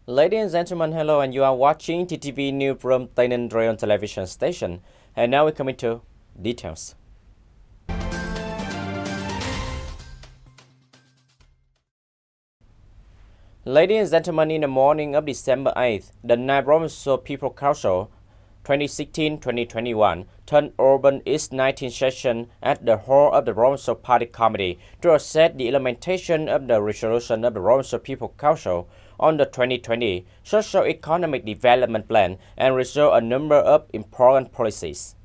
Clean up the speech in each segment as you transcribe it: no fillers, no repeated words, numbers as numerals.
Ladies and gentlemen, hello, and you are watching TTV News from Tay Ninh television station. And now we come into details. Ladies and gentlemen, in the morning of December 8th, the Provincial People Council 2016-2021 turned urban its 19th session at the hall of the Provincial Party Committee to assess the implementation of the resolution of the Provincial People Council on the 2020 Socio-Economic Development Plan and resolve a number of important policies.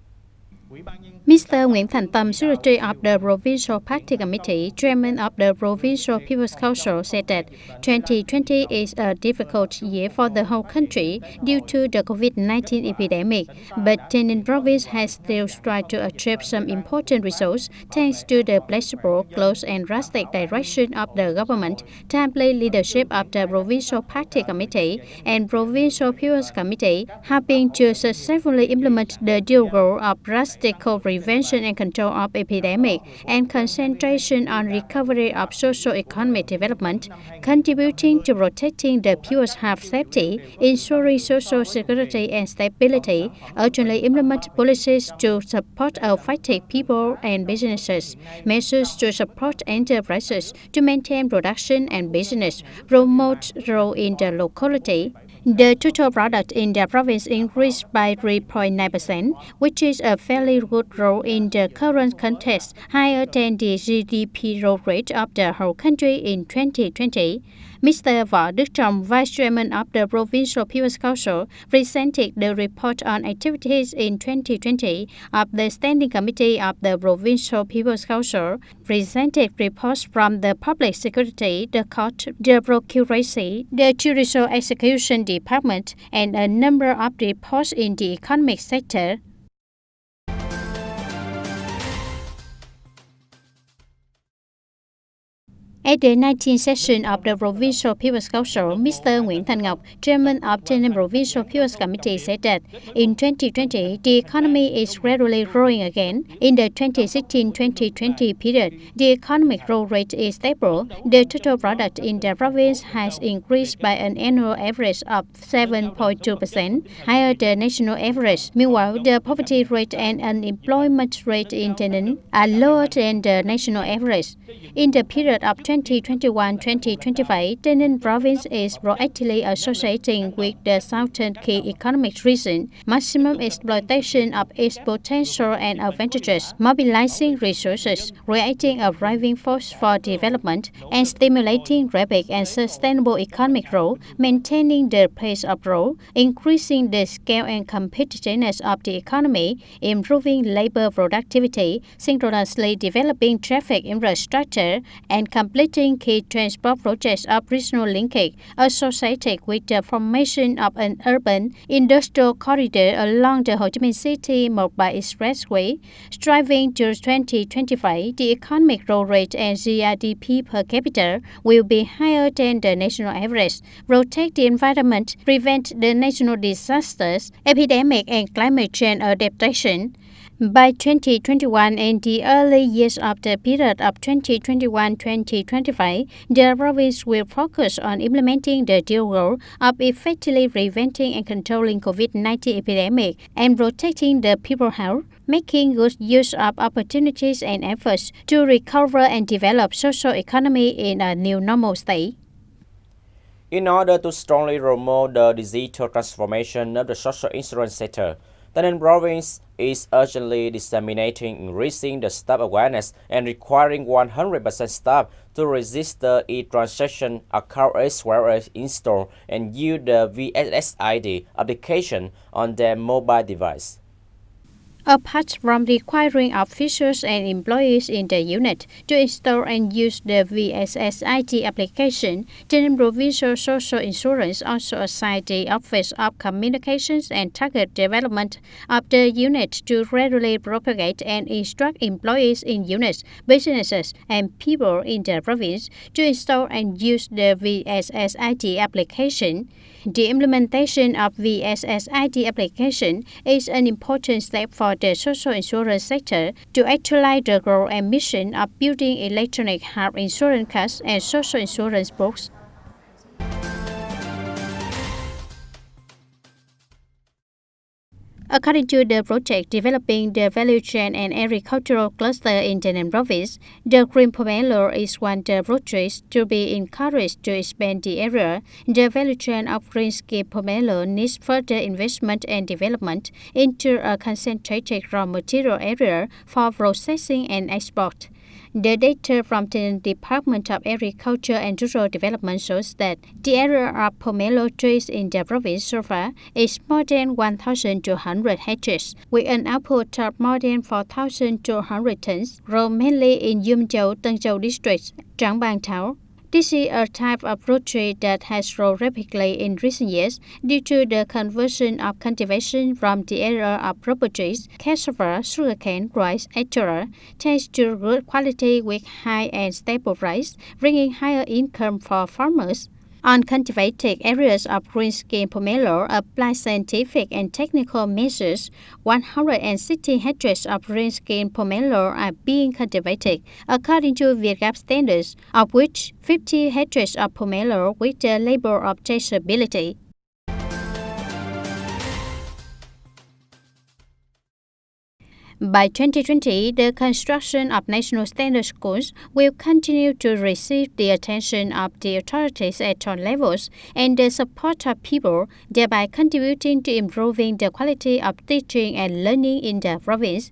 Mr. Nguyễn Thành Tâm, Secretary of the Provincial Party Committee, Chairman of the Provincial People's Council, said that 2020 is a difficult year for the whole country due to the COVID-19 epidemic, but Tay Ninh Province has still tried to achieve some important results thanks to the flexible, close and drastic direction of the government, timely leadership of the Provincial Party Committee and Provincial People's Committee, helping to successfully implement the dual goal of drastic prevention and control of epidemic and concentration on recovery of socio-economic development, contributing to protecting the people's health safety, ensuring social security and stability, urgently implement policies to support affected people and businesses, measures to support enterprises to maintain production and business, promote growth in the locality. The total product in the province increased by 3.9%, which is a fairly good growth in the current context, higher than the GDP growth rate of the whole country in 2020. Mr. Võ Đức Trọng, Vice Chairman of the Provincial People's Council, presented the report on activities in 2020 of the Standing Committee of the Provincial People's Council, presented reports from the Public Security, the Court, the Procuracy, the Judicial Execution Department, and a number of reports in the economic sector. At the 19th session of the Provincial People's Council, Mr. Nguyễn Thành Ngọc, Chairman of the Provincial People's Committee, said that in 2020, the economy is gradually growing again. In the 2016-2020 period, the economic growth rate is stable. The total product in the province has increased by an annual average of 7.2%, higher than the national average. Meanwhile, the poverty rate and unemployment rate in Tay Ninh are lower than the national average. In the period of 2021-2025, Tay Ninh Province is proactively associating with the southern key economic region, maximum exploitation of its potential and advantages, mobilizing resources, creating a driving force for development, and stimulating rapid and sustainable economic growth, maintaining the pace of growth, increasing the scale and competitiveness of the economy, improving labor productivity, synchronously developing traffic infrastructure, and completing key transport projects of regional linkage associated with the formation of an urban industrial corridor along the Ho Chi Minh City-Mộc-Bài Expressway. Striving to 2025, the economic growth rate and GDP per capita will be higher than the national average, protect the environment, prevent the national disasters, epidemic and climate change adaptation. By 2021 and the early years of the period of 2021-2025, the province will focus on implementing the dual goal of effectively preventing and controlling COVID-19 epidemic and protecting the people's health, making good use of opportunities and efforts to recover and develop social economy in a new normal state. In order to strongly promote the digital transformation of the social insurance sector, Tay Ninh Province is urgently disseminating, increasing the staff awareness and requiring 100% staff to register e-transaction account as well as install and use the VssID application on their mobile device. Apart from requiring officials and employees in the unit to install and use the VssID application, the Provincial Social Insurance also assigned the Office of Communications and Target Development of the unit to regularly propagate and instruct employees in units, businesses, and people in the province to install and use the VssID application. The implementation of VssID application is an important step for the social insurance sector to actualize the goal and mission of building electronic health insurance cards and social insurance books. According to the project developing the value chain and agricultural cluster in Tay Ninh province, the green pomelo is one of the projects to be encouraged to expand the area. The value chain of green skin pomelo needs further investment and development into a concentrated raw material area for processing and export. The data from the Department of Agriculture and Rural Development shows that the area of pomelo trees in the province so far is more than 1,200 hectares, with an output of more than 4,200 tons, grown mainly in Yum Châu, Tân Châu districts, Trảng Bàng Thảo. This is a type of fruit tree that has grown rapidly in recent years due to the conversion of cultivation from the area of rubber trees, cassava, sugarcane, rice, etc., thanks to good quality with high and stable price, bringing higher income for farmers. On cultivated areas of green skin pomelo, apply scientific and technical measures. 160 hectares of green skin pomelo are being cultivated according to VSID standards, of which 50 hectares of pomelo with the label of traceability. By 2020, the construction of national standard schools will continue to receive the attention of the authorities at all levels and the support of people, thereby contributing to improving the quality of teaching and learning in the province.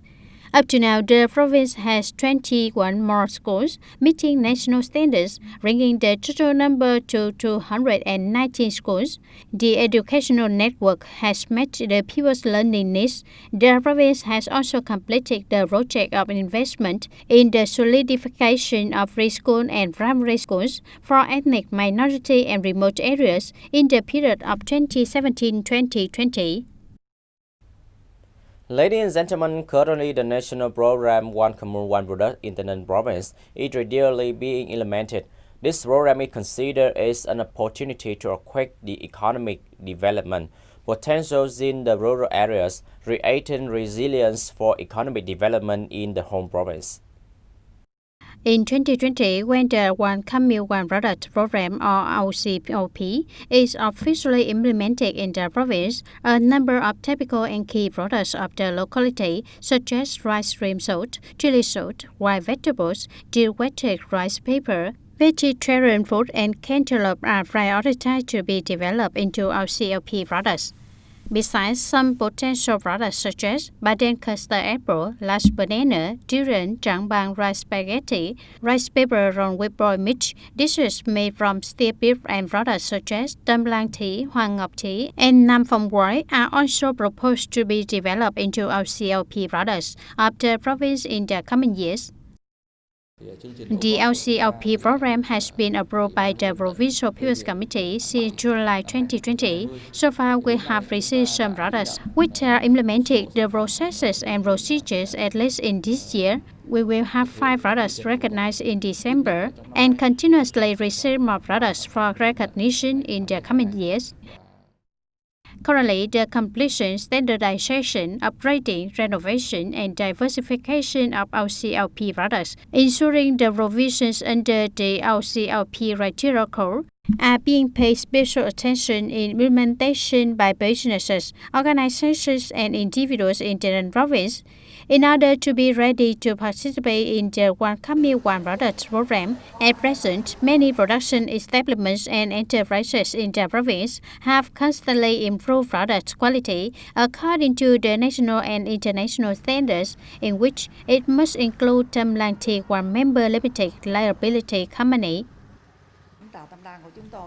Up to now, the province has 21 more schools meeting national standards, bringing the total number to 219 schools. The educational network has met the people's learning needs. The province has also completed the project of investment in the solidification of preschool and primary schools for ethnic minority and remote areas in the period of 2017-2020. Ladies and gentlemen, currently the national program One Commune One Product in Tay Ninh province is regularly being implemented. This program is considered as an opportunity to equip the economic development potentials in the rural areas, creating resilience for economic development in the home province. In 2020, when the One Commune One Product program, or OCPOP, is officially implemented in the province, a number of typical and key products of the locality, such as rice cream salt, chili salt, wild vegetables, dehydrated rice paper, vegetarian food, and cantaloupe are prioritized to be developed into OCPOP products. Besides, some potential products such as Baden custard apple, large banana, durian, Trảng Bàng rice spaghetti, rice paper rolled with boiled meat, dishes made from steamed beef, and products such as Tâm Lang tea, Hoàng Ngọc tea, and Nam Phong Quế are also proposed to be developed into OCPOP products of the province in the coming years. The LCLP program has been approved by the Provincial People's Committee since July 2020. So far, we have received some products which are implementing the processes and procedures at least in this year. We will have 5 products recognized in December and continuously receive more products for recognition in the coming years. Currently, the completion, standardization, upgrading, renovation, and diversification of OCLP products, ensuring the provisions under the OCLP criteria code, are being paid special attention in implementation by businesses, organizations, and individuals in Tay Ninh province. In order to be ready to participate in the One Commune One Product program, at present, many production establishments and enterprises in the province have constantly improved product quality according to the national and international standards, in which it must include Tâm Lang Tea One Member Limited Liability Company.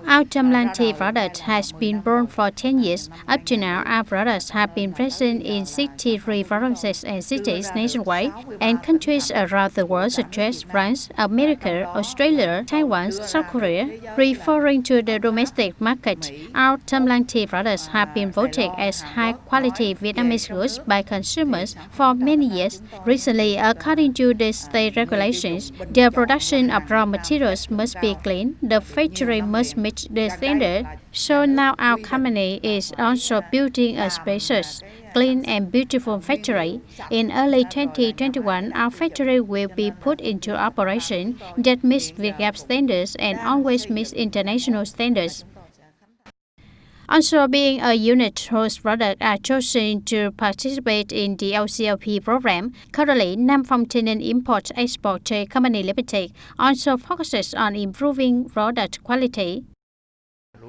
Our Tâm Lang tea product has been born for 10 years. Up to now, our products have been present in 63 provinces and cities nationwide and countries around the world such as France, America, Australia, Taiwan, South Korea. Referring to the domestic market, our Tâm Lang tea products have been voted as high-quality Vietnamese goods by consumers for many years. Recently, according to the state regulations, the production of raw materials must be clean, the factory must meet the standard. So now our company is also building a spacious, clean and beautiful factory. In early 2021, our factory will be put into operation that meets VSID standards and always meets international standards. Also, being a unit whose products are chosen to participate in the LCLP program, currently Nam Phong Tay Ninh Import-Export Trade Company Limited also focuses on improving product quality.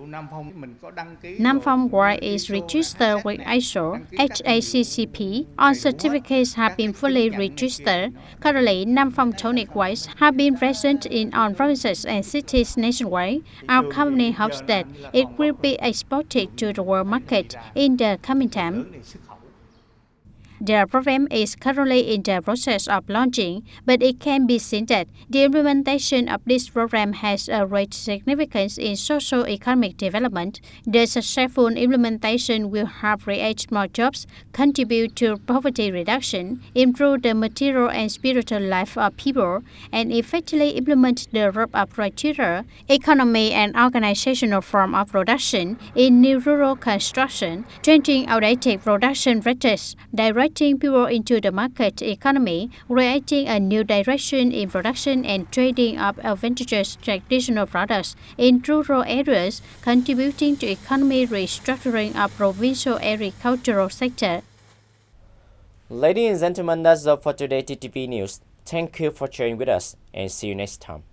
Nam Phong War is registered with ISO, HACCP. All certificates have been fully registered. Currently, Nam Phong tonic wines have been present in all provinces and cities nationwide. Our company hopes that it will be exported to the world market in the coming time. The program is currently in the process of launching, but it can be seen that the implementation of this program has a great significance in socio-economic development. The successful implementation will help create more jobs, contribute to poverty reduction, improve the material and spiritual life of people, and effectively implement the role of criteria, economy and organizational form of production in new rural construction, changing outdated production practices, directing people into the market economy, creating a new direction in production and trading of advantageous traditional products in rural areas, contributing to economic restructuring of provincial agricultural sector. Ladies and gentlemen, that's all for today TTV News. Thank you for sharing with us and see you next time.